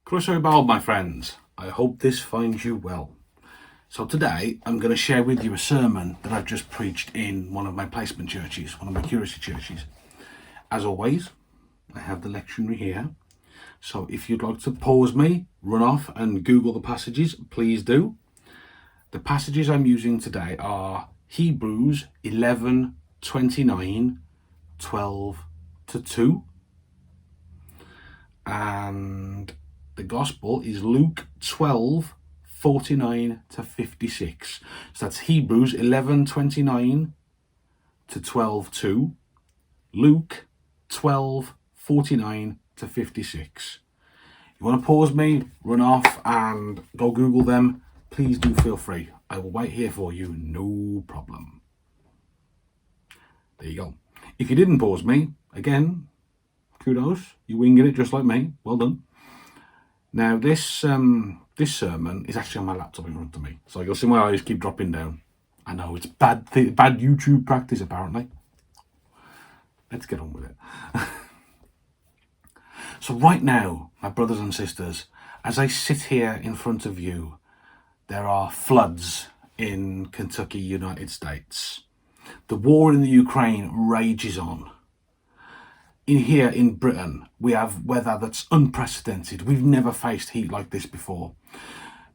Croeso bawb, my friends. I hope this finds you well. So today I'm going to share with you a sermon that I've just preached in one of my placement churches, one of my curacy churches. As always, I have the lectionary here. So if you'd like to pause me, run off and Google the passages, please do. The passages I'm using today are Hebrews 11:29, 12 to 2. And the gospel is Luke 12:49 to 56. So that's Hebrews 11:29 to 12:2. Luke 12:49 to 56. You want to pause me, run off and go Google them, please do feel free. I will wait here for you, no problem. There you go. If you didn't pause me, again, kudos, you're winging it just like me, well done. Now this sermon is actually on my laptop in front of me, so you'll see my eyes keep dropping down. I know it's bad YouTube practice apparently. Let's get on with it. So right now, my brothers and sisters, as I sit here in front of you, there are floods in Kentucky, United States. The war in the Ukraine rages on. Here in Britain, we have weather that's unprecedented. We've never faced heat like this before.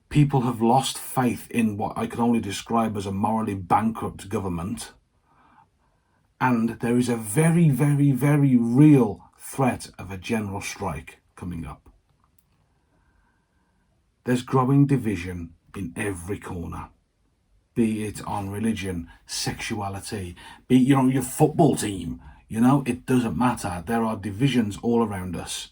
People have lost faith in what I can only describe as a morally bankrupt government. And there is a very, very, very real threat of a general strike coming up. There's growing division in every corner, be it on religion, sexuality, be it, your football team. It doesn't matter. There are divisions all around us.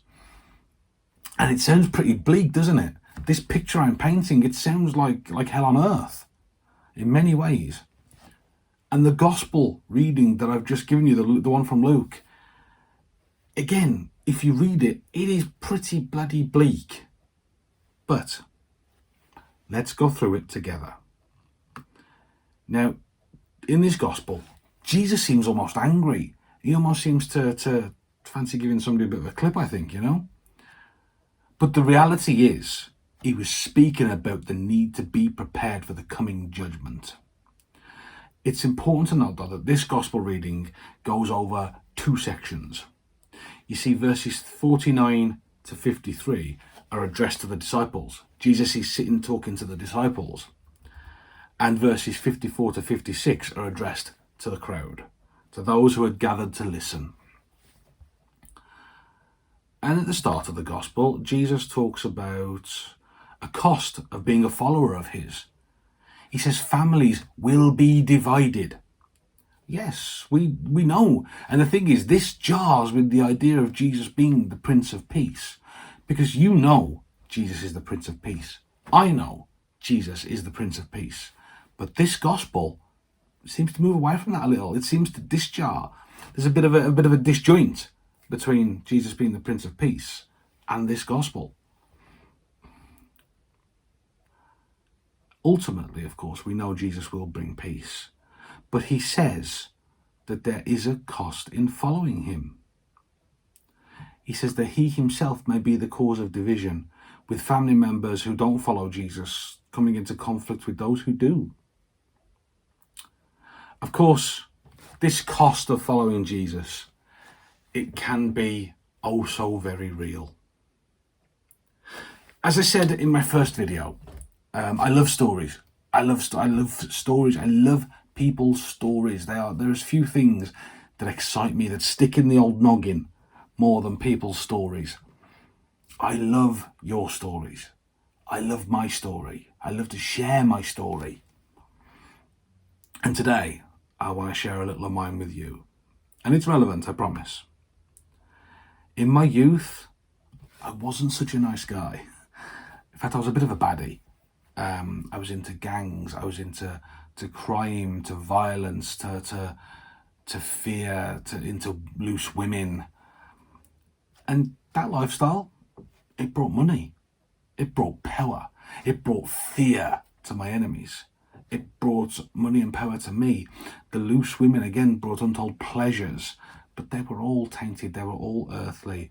And it sounds pretty bleak, doesn't it? This picture I'm painting, it sounds like hell on earth in many ways. And the gospel reading that I've just given you, the one from Luke, again, if you read it, it is pretty bloody bleak. But let's go through it together. Now, in this gospel, Jesus seems almost angry. He almost seems to fancy giving somebody a bit of a clip, I think, But the reality is, he was speaking about the need to be prepared for the coming judgment. It's important to note, though, that this gospel reading goes over two sections. You see, verses 49 to 53 are addressed to the disciples. Jesus is sitting talking to the disciples. And verses 54 to 56 are addressed to the crowd, to those who had gathered to listen. And at the start of the gospel, Jesus talks about a cost of being a follower of his. He says families will be divided. Yes, we know. And the thing is, this jars with the idea of Jesus being the Prince of Peace. Because Jesus is the Prince of Peace. I know Jesus is the Prince of Peace. But this gospel seems to move away from that a little. It seems to disjar. There's a bit of a disjoint between Jesus being the Prince of Peace and this gospel. Ultimately, of course, we know Jesus will bring peace. But he says that there is a cost in following him. He says that he himself may be the cause of division, with family members who don't follow Jesus coming into conflict with those who do. Of course, this cost of following Jesus, it can be oh so very real. As I said in my first video, I love stories. I love stories. I love people's stories. There's few things that excite me, that stick in the old noggin more than people's stories. I love your stories. I love my story. I love to share my story. And today, I want to share a little of mine with you. And it's relevant, I promise. In my youth, I wasn't such a nice guy. In fact, I was a bit of a baddie. I was into gangs. I was into crime, to violence, to fear, into loose women. And that lifestyle, it brought money. It brought power. It brought fear to my enemies. It brought money and power to me. The loose women, again, brought untold pleasures. But they were all tainted. They were all earthly.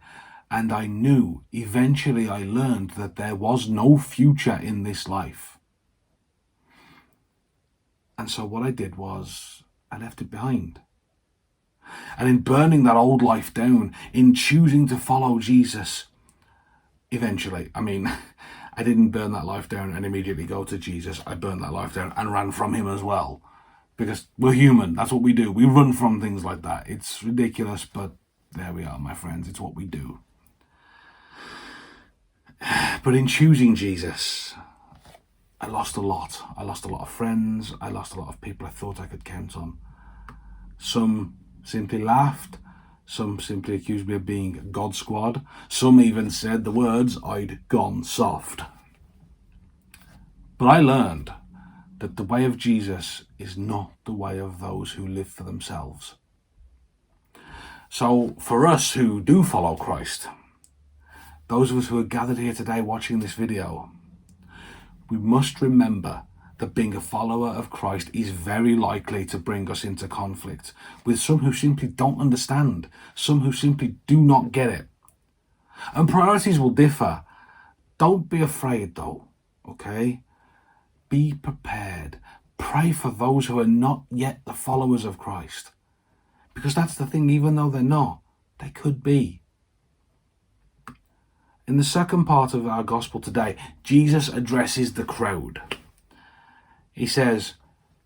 And I knew, eventually I learned that there was no future in this life. And so what I did was I left it behind. And in burning that old life down, in choosing to follow Jesus, eventually, I didn't burn that life down and immediately go to Jesus. I burned that life down and ran from him as well. Because we're human. That's what we do. We run from things like that. It's ridiculous, but there we are, my friends. It's what we do. But in choosing Jesus, I lost a lot. I lost a lot of friends. I lost a lot of people I thought I could count on. Some simply laughed. Some simply accused me of being God Squad. Some even said the words, I'd gone soft. But I learned that the way of Jesus is not the way of those who live for themselves. So for us who do follow Christ, those of us who are gathered here today watching this video, we must remember that being a follower of Christ is very likely to bring us into conflict with some who simply don't understand, some who simply do not get it. And priorities will differ. Don't be afraid though, okay? Be prepared. Pray for those who are not yet the followers of Christ. Because that's the thing, even though they're not, they could be. In the second part of our gospel today, Jesus addresses the crowd. He says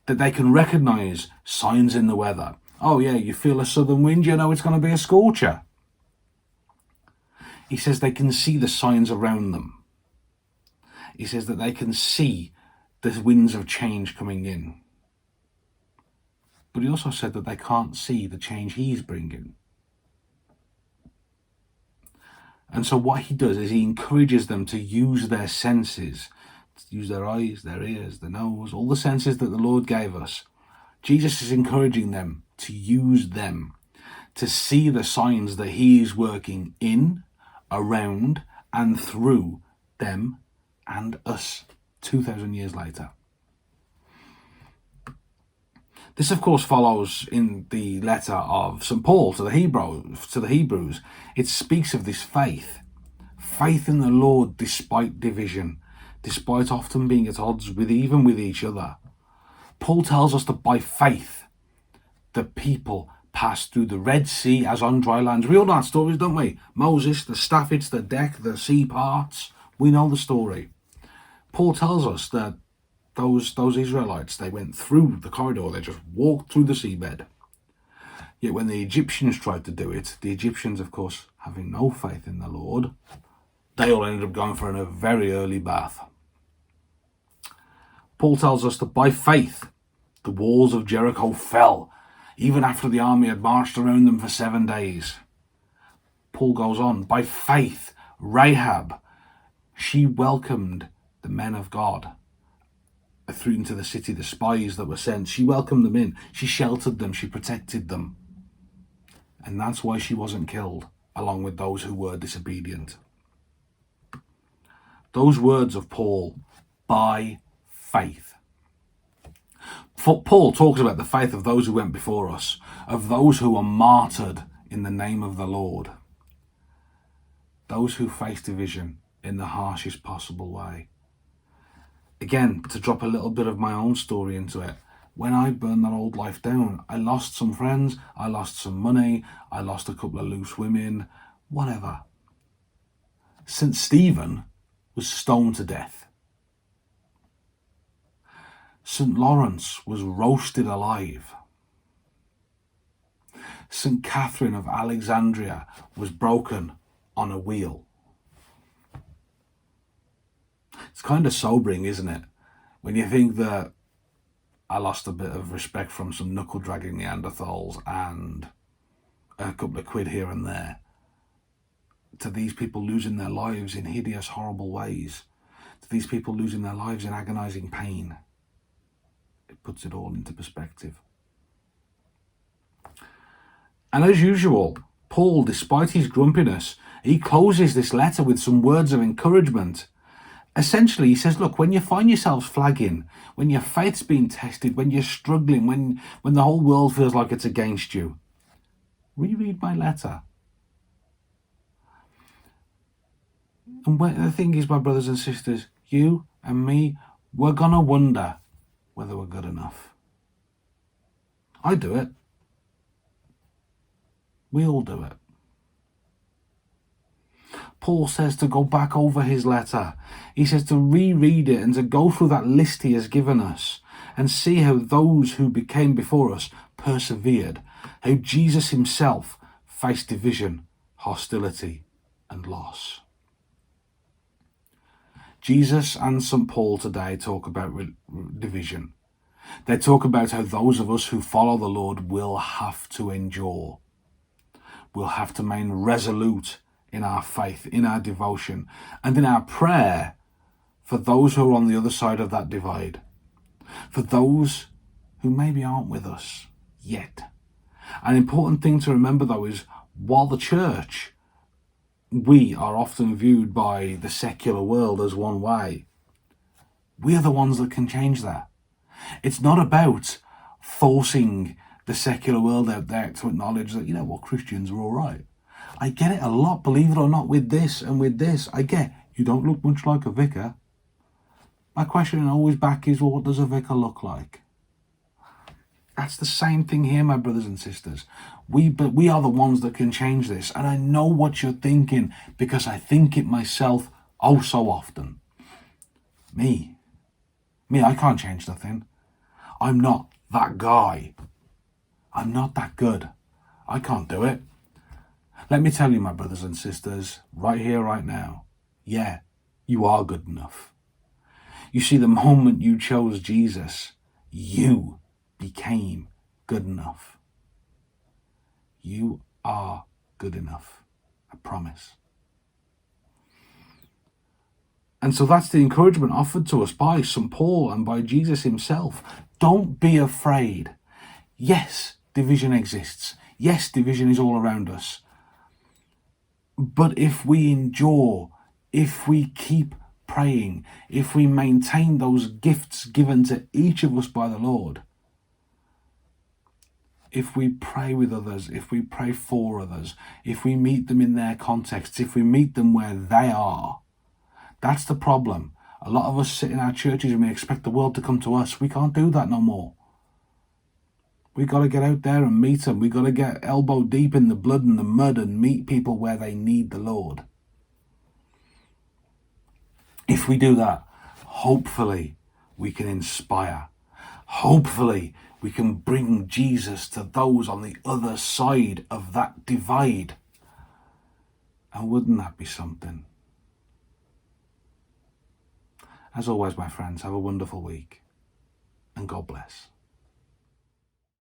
that they can recognize signs in the weather. Oh yeah, you feel a southern wind, you know it's going to be a scorcher. He says they can see the signs around them. He says that they can see the winds of change coming in. But he also said that they can't see the change he's bringing. And so what he does is he encourages them to use their senses, to use their eyes, their ears, their nose, all the senses that the Lord gave us. Jesus is encouraging them to use them, to see the signs that he is working in, around, and through them and us 2,000 years later. This, of course, follows in the letter of St. Paul to the Hebrews. It speaks of this faith in the Lord despite division, despite often being at odds with each other. Paul tells us that by faith, the people passed through the Red Sea as on dry land. We all know that stories, don't we? Moses, the staff hits the deck, the sea parts. We know the story. Paul tells us that those Israelites, they went through the corridor, they just walked through the seabed. Yet when the Egyptians tried to do it, the Egyptians, of course, having no faith in the Lord, they all ended up going for a very early bath. Paul tells us that by faith, the walls of Jericho fell, even after the army had marched around them for 7 days. Paul goes on, by faith, Rahab, she welcomed the men of God through into the city, the spies that were sent. She welcomed them in. She sheltered them. She protected them. And that's why she wasn't killed, along with those who were disobedient. Those words of Paul, by faith. Paul talks about the faith of those who went before us, of those who were martyred in the name of the Lord. Those who faced division in the harshest possible way. Again, to drop a little bit of my own story into it, when I burned that old life down, I lost some friends, I lost some money, I lost a couple of loose women, whatever. St. Stephen was stoned to death. St. Lawrence was roasted alive. St. Catherine of Alexandria was broken on a wheel. It's kind of sobering, isn't it? When you think that I lost a bit of respect from some knuckle-dragging Neanderthals and a couple of quid here and there, to these people losing their lives in hideous, horrible ways, to these people losing their lives in agonizing pain. It puts it all into perspective. And as usual, Paul, despite his grumpiness, he closes this letter with some words of encouragement. Essentially, he says, look, when you find yourselves flagging, when your faith's being tested, when you're struggling, when the whole world feels like it's against you, reread my letter. And the thing is, my brothers and sisters, you and me, we're going to wonder whether we're good enough. I do it. We all do it. Paul says to go back over his letter. He says to reread it and to go through that list he has given us and see how those who became before us persevered, how Jesus himself faced division, hostility, and loss. Jesus and St. Paul today talk about division. They talk about how those of us who follow the Lord will have to endure. We'll have to remain resolute in our faith, in our devotion, and in our prayer for those who are on the other side of that divide, for those who maybe aren't with us yet. An important thing to remember, though, is while the church, we are often viewed by the secular world as one way, we are the ones that can change that. It's not about forcing the secular world out there to acknowledge that, Christians are all right. I get it a lot, believe it or not, with this and with this. I get, you don't look much like a vicar. My question always back is, well, what does a vicar look like? That's the same thing here, my brothers and sisters. We are the ones that can change this. And I know what you're thinking because I think it myself oh so often. Me, I can't change nothing. I'm not that guy. I'm not that good. I can't do it. Let me tell you, my brothers and sisters, right here, right now, yeah, you are good enough. You see, the moment you chose Jesus, you became good enough. You are good enough. I promise. And so that's the encouragement offered to us by St. Paul and by Jesus himself. Don't be afraid. Yes, division exists. Yes, division is all around us. But if we endure, if we keep praying, if we maintain those gifts given to each of us by the Lord, if we pray with others, if we pray for others, if we meet them in their contexts, if we meet them where they are, that's the problem. A lot of us sit in our churches and we expect the world to come to us. We can't do that no more. We got to get out there and meet them. We got to get elbow deep in the blood and the mud and meet people where they need the Lord. If we do that, hopefully we can inspire. Hopefully we can bring Jesus to those on the other side of that divide. And wouldn't that be something? As always, my friends, have a wonderful week and God bless.